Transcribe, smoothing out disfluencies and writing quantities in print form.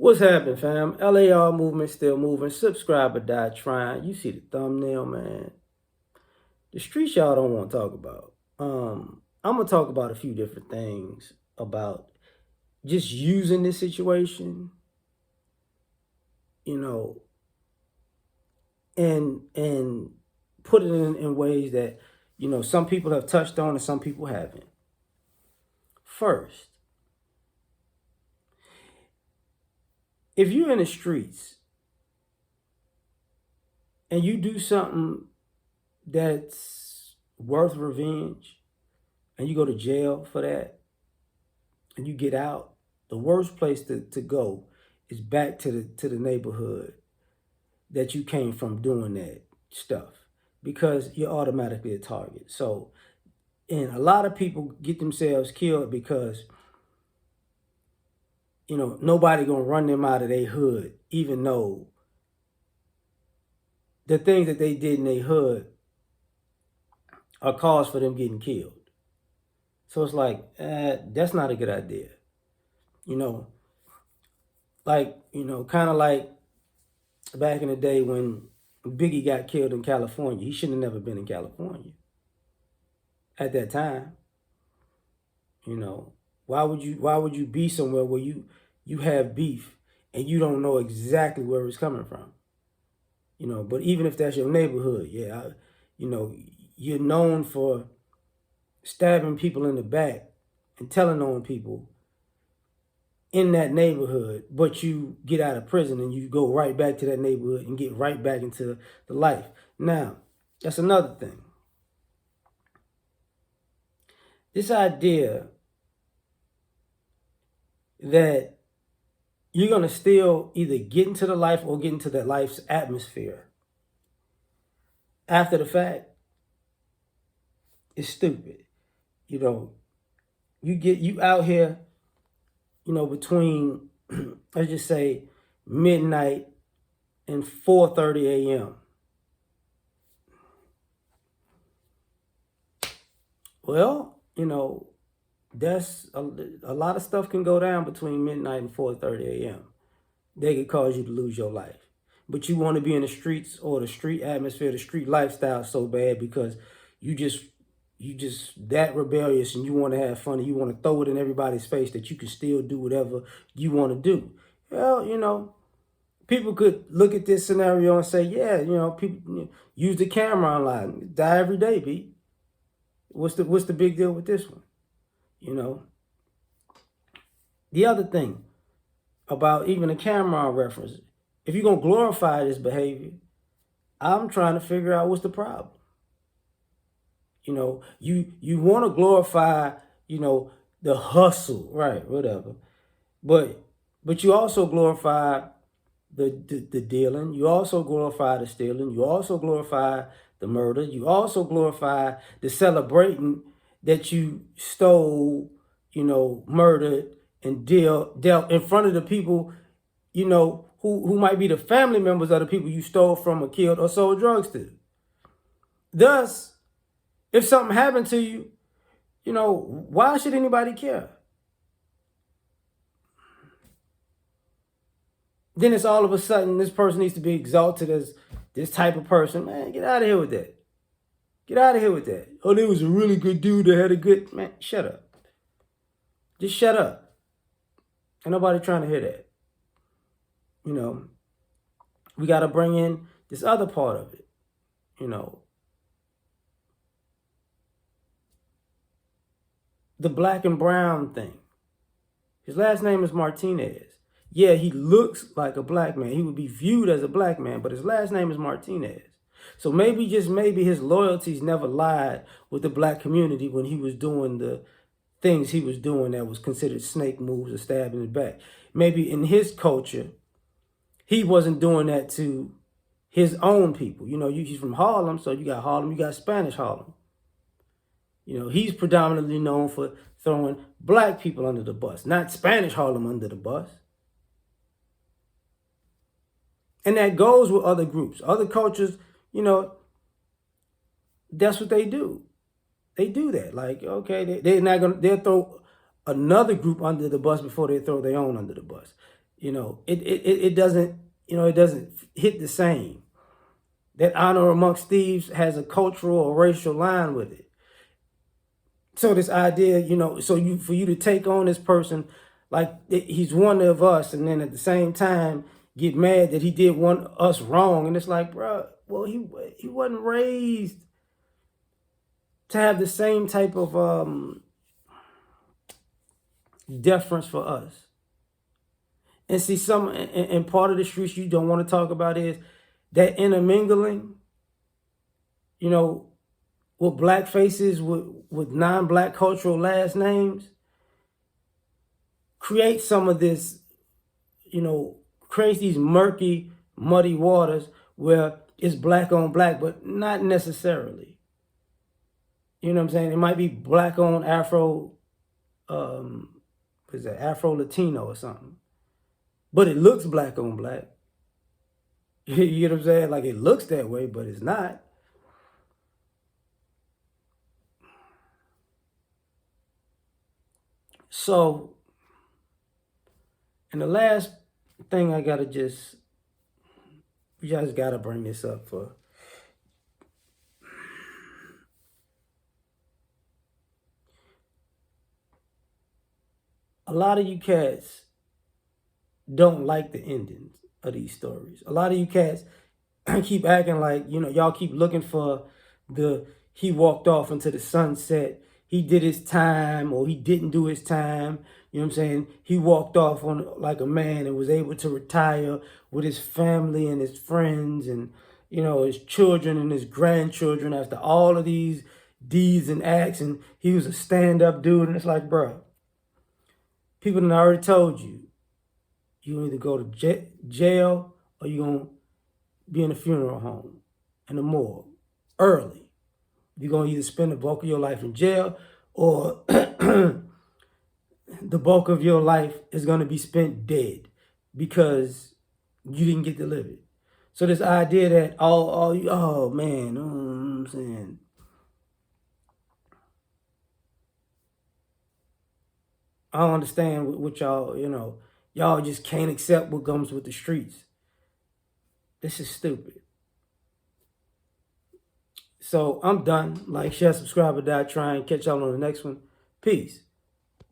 What's happening, fam? L.A.R. movement still moving. Subscribe or die trying. You see the thumbnail, man. The streets y'all don't want to talk about. I'm gonna talk about a few different things about just using this situation, you know, and put it in ways that some people have touched on and some people haven't. First, if you're in the streets and you do something that's worth revenge and you go to jail for that and you get out, the worst place to go is back to the neighborhood that you came from doing that stuff, because you're automatically a target. So, and a lot of people get themselves killed because nobody gonna run them out of their hood, even though the things that they did in their hood are cause for them getting killed. So it's like, that's not a good idea. Kind of like back in the day when Biggie got killed in California. He shouldn't have never been in California at that time. Why would you be somewhere where you have beef and you don't know exactly where it's coming from? But even if that's your neighborhood, you're known for stabbing people in the back and telling on people in that neighborhood, but you get out of prison and you go right back to that neighborhood and get right back into the life. Now, that's another thing. This idea that you're going to still either get into the life or get into that life's atmosphere after the fact is stupid. You out here, between, let's just say, midnight and 4:30 a.m. Well, that's a lot of stuff can go down between midnight and 4:30 a.m. They could cause you to lose your life. But you want to be in the streets or the street atmosphere, the street lifestyle so bad because you just that rebellious and you want to have fun and you want to throw it in everybody's face that you can still do whatever you want to do. Well, people could look at this scenario and say, yeah, people use the camera online. Die every day, B. What's the big deal with this one? The other thing about even a camera reference, if you're gonna glorify this behavior, I'm trying to figure out what's the problem. You want to glorify, the hustle, right? Whatever, but you also glorify the dealing. You also glorify the stealing. You also glorify the murder. You also glorify the celebrating that you stole, murdered and dealt in front of the people, who might be the family members of the people you stole from or killed or sold drugs to. Thus, if something happened to you, why should anybody care? Then it's all of a sudden this person needs to be exalted as this type of person. Man, get out of here with that. Get out of here with that. Oh, there was a really good dude that had a good... Man, shut up. Just shut up. Ain't nobody trying to hear that. We got to bring in this other part of it. The black and brown thing. His last name is Martinez. Yeah, he looks like a black man. He would be viewed as a black man, but his last name is Martinez. So maybe, just maybe, his loyalties never lied with the black community when he was doing the things he was doing that was considered snake moves or stabbing the back. Maybe in his culture, he wasn't doing that to his own people. He's from Harlem, so you got Harlem, you got Spanish Harlem. He's predominantly known for throwing black people under the bus, not Spanish Harlem under the bus. And that goes with other groups, other cultures, that's what they do. They do that. Like, okay, they'll throw another group under the bus before they throw their own under the bus. it doesn't, it doesn't hit the same. That honor amongst thieves has a cultural or racial line with it. So this idea, for you to take on this person like he's one of us, and then at the same time get mad that he did us wrong, and it's like, bro, well, he wasn't raised to have the same type of deference for us. And see, and part of the streets you don't want to talk about is that intermingling, with black faces with non-black cultural last names, create some of this, creates these murky, muddy waters where it's black on black, but not necessarily. You know what I'm saying? It might be black on Afro, is that Afro Latino or something, but it looks black on black. You know what I'm saying? Like, it looks that way, but it's not. So, and the last thing I gotta you just gotta bring this up for. A lot of you cats don't like the endings of these stories. A lot of you cats keep acting like, y'all keep looking for he walked off into the sunset, he did his time, or he didn't do his time. You know what I'm saying? He walked off on like a man and was able to retire with his family and his friends and, his children and his grandchildren after all of these deeds and acts, and he was a stand-up dude. And it's like, bro, people done already told you, you either go to jail or you're going to be in a funeral home and a morgue early. You're going to either spend the bulk of your life in jail, or the bulk of your life is going to be spent dead because you didn't get to live it. So this idea that, oh man, I'm saying, I don't understand what y'all, y'all just can't accept what comes with the streets. This is stupid. So I'm done. Like, share, subscribe, or die trying. Catch y'all on the next one. Peace.